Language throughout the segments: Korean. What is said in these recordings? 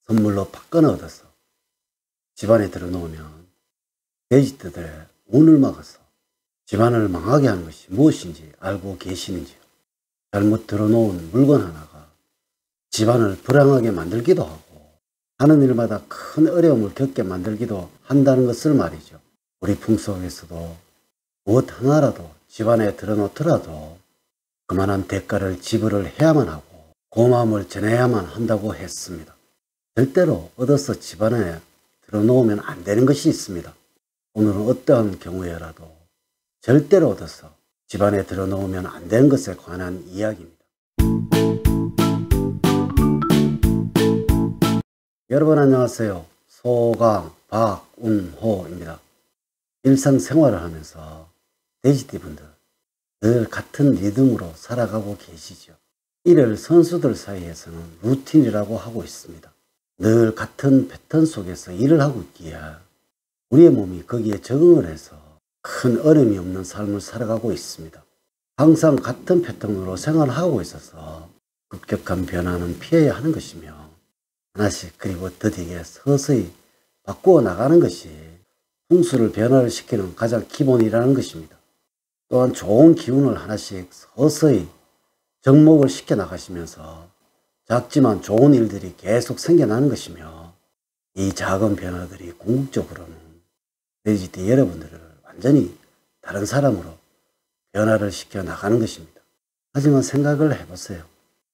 선물로 박건을 얻어서 집안에 들어놓으면 돼지떼들의 운을 막아서 집안을 망하게 하는 것이 무엇인지 알고 계시는지요? 잘못 들어놓은 물건 하나가 집안을 불황하게 만들기도 하고 하는 일마다 큰 어려움을 겪게 만들기도 한다는 것을 말이죠. 우리 풍속에서도 무엇 하나라도 집안에 들어놓더라도 그만한 대가를 지불을 해야만 하고 고마움을 전해야만 한다고 했습니다. 절대로 얻어서 집안에 들어놓으면 안 되는 것이 있습니다. 오늘은 어떠한 경우에라도 절대로 얻어서 집안에 들어놓으면 안 되는 것에 관한 이야기입니다. 여러분 안녕하세요. 소강 박운호입니다. 일상생활을 하면서 돼지띠분들 늘 같은 리듬으로 살아가고 계시죠. 이를 선수들 사이에서는 루틴이라고 하고 있습니다. 늘 같은 패턴 속에서 일을 하고 있기에 우리의 몸이 거기에 적응을 해서 큰 어려움이 없는 삶을 살아가고 있습니다. 항상 같은 패턴으로 생활을 하고 있어서 급격한 변화는 피해야 하는 것이며 하나씩 그리고 더디게 서서히 바꾸어 나가는 것이 풍수를 변화를 시키는 가장 기본이라는 것입니다. 또한 좋은 기운을 하나씩 서서히 접목을 시켜 나가시면서 작지만 좋은 일들이 계속 생겨나는 것이며 이 작은 변화들이 궁극적으로는 돼지띠 여러분들을 완전히 다른 사람으로 변화를 시켜 나가는 것입니다. 하지만 생각을 해보세요.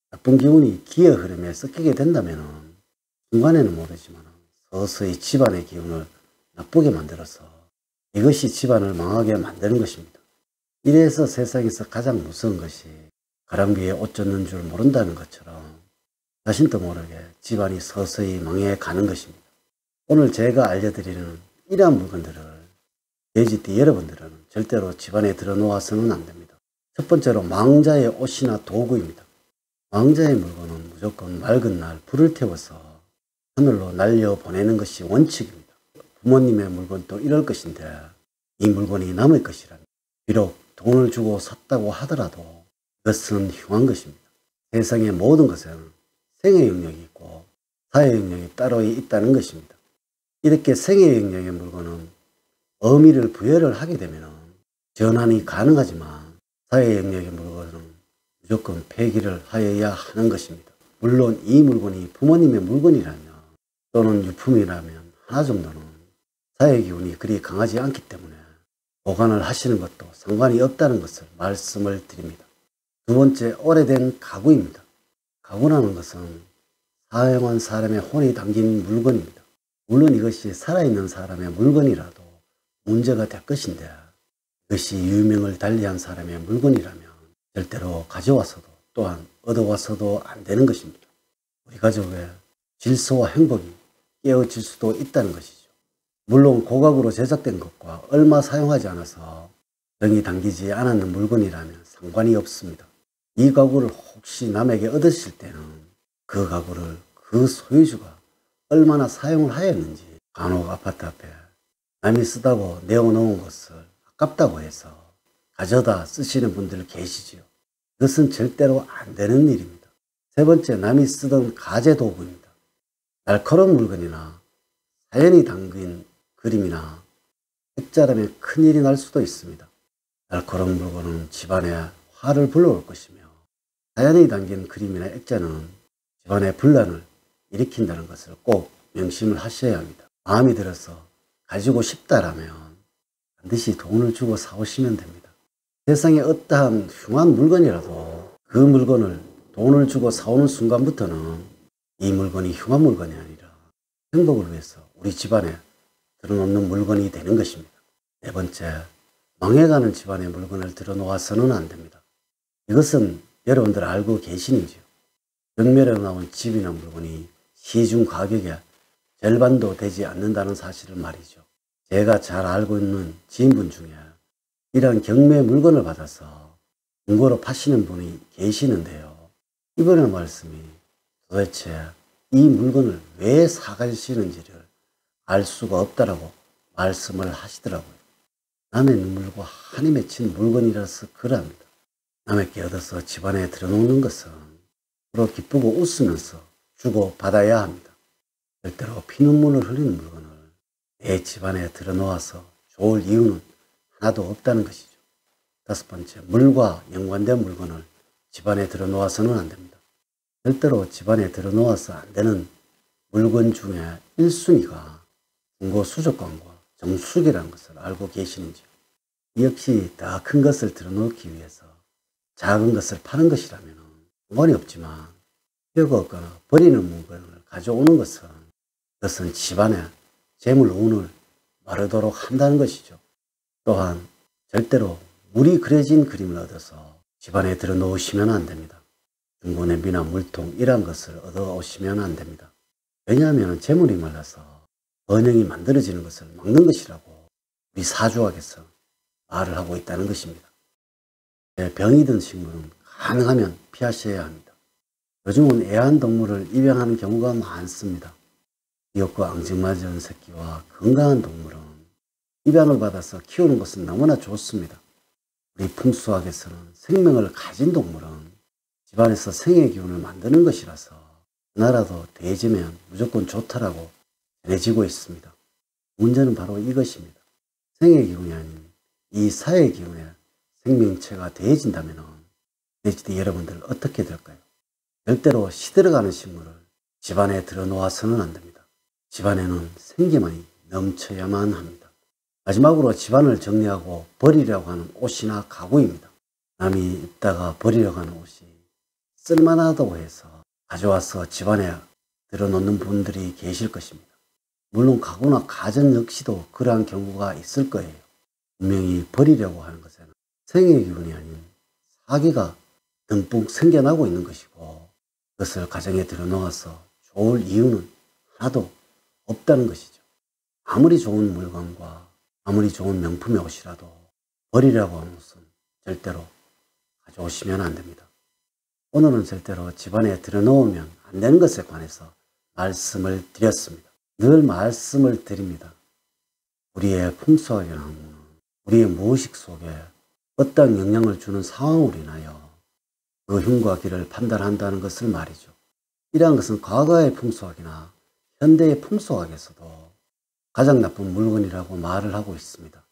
나쁜 기운이 기의 흐름에 섞이게 된다면 순간에는 모르지만 서서히 집안의 기운을 나쁘게 만들어서 이것이 집안을 망하게 만드는 것입니다. 이래서 세상에서 가장 무서운 것이 가랑비에 옷 젖는 줄 모른다는 것처럼 자신도 모르게 집안이 서서히 망해가는 것입니다. 오늘 제가 알려드리는 이러한 물건들을 돼지띠 여러분들은 절대로 집안에 들어놓아서는 안 됩니다. 첫 번째로 망자의 옷이나 도구입니다. 망자의 물건은 무조건 맑은 날 불을 태워서 하늘로 날려보내는 것이 원칙입니다. 부모님의 물건도 이럴 것인데 이 물건이 남의 것이라면 비록 돈을 주고 샀다고 하더라도 이것은 흉한 것입니다. 세상의 모든 것에는 생의 영역이 있고 사의 영역이 따로 있다는 것입니다. 이렇게 생의 영역의 물건은 의미를 부여를 하게 되면 전환이 가능하지만 사의 영역의 물건은 무조건 폐기를 하여야 하는 것입니다. 물론 이 물건이 부모님의 물건이라면 또는 유품이라면 하나 정도는 사의 기운이 그리 강하지 않기 때문에 보관을 하시는 것도 상관이 없다는 것을 말씀을 드립니다. 두 번째, 오래된 가구입니다. 가구라는 것은 사용한 사람의 혼이 담긴 물건입니다. 물론 이것이 살아있는 사람의 물건이라도 문제가 될 것인데 이것이 유명을 달리한 사람의 물건이라면 절대로 가져와서도 또한 얻어와서도 안 되는 것입니다. 우리 가족의 질서와 행복이 깨어질 수도 있다는 것이죠. 물론 고각으로 제작된 것과 얼마 사용하지 않아서 정이 당기지 않았는 물건이라면 상관이 없습니다. 이 가구를 혹시 남에게 얻으실 때는 그 가구를 그 소유주가 얼마나 사용을 하였는지 간혹 아파트 앞에 남이 쓰다고 내어놓은 것을 아깝다고 해서 가져다 쓰시는 분들 계시지요. 그것은 절대로 안 되는 일입니다. 세 번째, 남이 쓰던 가재 도구입니다. 날카로운 물건이나 사연이 담긴 그림이나 액자라면 큰일이 날 수도 있습니다. 날카로운 물건은 집안에 화를 불러올 것이며 사연이 담긴 그림이나 액자는 집안의 분란을 일으킨다는 것을 꼭 명심을 하셔야 합니다. 마음이 들어서 가지고 싶다라면 반드시 돈을 주고 사오시면 됩니다. 세상에 어떠한 흉한 물건이라도 그 물건을 돈을 주고 사오는 순간부터는 이 물건이 흉한 물건이 아니라 행복을 위해서 우리 집안에 들어놓는 물건이 되는 것입니다. 네 번째, 망해가는 집안의 물건을 들어놓아서는 안 됩니다. 이것은 여러분들 알고 계시는지요? 경매로 나온 집이나 물건이 시중 가격의 절반도 되지 않는다는 사실을 말이죠. 제가 잘 알고 있는 지인분 중에 이러한 경매 물건을 받아서 중고로 파시는 분이 계시는데요. 이번의 말씀이 도대체 이 물건을 왜 사가시는지를 알 수가 없다라고 말씀을 하시더라고요. 남의 눈물과 한이 맺힌 물건이라서 그럽니다. 남에게 얻어서 집안에 들어놓는 것은 서로 기쁘고 웃으면서 주고 받아야 합니다. 절대로 피눈물을 흘리는 물건을 내 집안에 들여놓아서 좋을 이유는 하나도 없다는 것이죠. 5번째, 물과 연관된 물건을 집안에 들여놓아서는 안 됩니다. 절대로 집안에 들여놓아서 안 되는 물건 중에 1순위가 중고수족관과 정수기라는 것을 알고 계시는지요? 역시 더 큰 것을 들여놓기 위해서 작은 것을 파는 것이라면 상관이 없지만 필요가 없거나 버리는 물건을 가져오는 것은 그것은 집안의 재물운을 마르도록 한다는 것이죠. 또한 절대로 물이 그려진 그림을 얻어서 집안에 들여놓으시면 안 됩니다. 중고냄비나 물통 이런 것을 얻어오시면 안 됩니다. 왜냐하면 재물이 말라서 번영이 만들어지는 것을 막는 것이라고 우리 사주학에서 말을 하고 있다는 것입니다. 병이 든 식물은 가능하면 피하셔야 합니다. 요즘은 애완동물을 입양하는 경우가 많습니다. 귀엽고 앙증맞은 새끼와 건강한 동물은 입양을 받아서 키우는 것은 너무나 좋습니다. 우리 풍수학에서는 생명을 가진 동물은 집안에서 생의 기운을 만드는 것이라서 하나라도 대지면 무조건 좋다라고 전해지고 있습니다. 문제는 바로 이것입니다. 생의 기운이 아닌 이 사의 기운에 생명체가 대해진다면 돼지띠 여러분들 어떻게 될까요? 절대로 시들어가는 식물을 집안에 들여놓아서는 안 됩니다. 집안에는 생기만이 넘쳐야만 합니다. 마지막으로 집안을 정리하고 버리려고 하는 옷이나 가구입니다. 남이 입다가 버리려고 하는 옷이 쓸만하다고 해서 가져와서 집안에 들여놓는 분들이 계실 것입니다. 물론 가구나 가전 역시도 그러한 경우가 있을 거예요. 분명히 버리려고 하는 것에는 생의 기운이 아닌 사기가 듬뿍 생겨나고 있는 것이고 그것을 가정에 들여놓아서 좋을 이유는 하나도 없다는 것이죠. 아무리 좋은 물건과 아무리 좋은 명품의 옷이라도 버리려고 하는 옷은 절대로 가져오시면 안 됩니다. 오늘은 절대로 집안에 들여놓으면 안 되는 것에 관해서 말씀을 드렸습니다. 늘 말씀을 드립니다. 우리의 풍수학이라는 것은 우리의 무의식 속에 어떤 영향을 주는 상황으로 인하여 그 흉과 기를 판단한다는 것을 말이죠. 이러한 것은 과거의 풍수학이나 현대의 풍수학에서도 가장 나쁜 물건이라고 말을 하고 있습니다.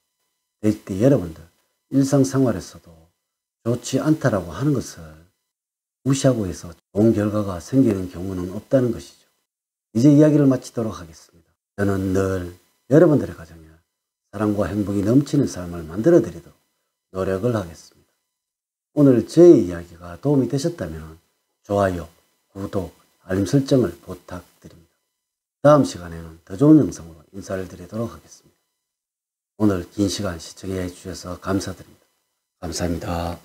돼지띠 여러분들 일상생활에서도 좋지 않다라고 하는 것을 무시하고 해서 좋은 결과가 생기는 경우는 없다는 것이죠. 이제 이야기를 마치도록 하겠습니다. 저는 늘 여러분들의 가정에 사랑과 행복이 넘치는 삶을 만들어 드리도록 노력을 하겠습니다. 오늘 저의 이야기가 도움이 되셨다면 좋아요, 구독, 알림 설정을 부탁드립니다. 다음 시간에는 더 좋은 영상으로 인사를 드리도록 하겠습니다. 오늘 긴 시간 시청해 주셔서 감사드립니다. 감사합니다.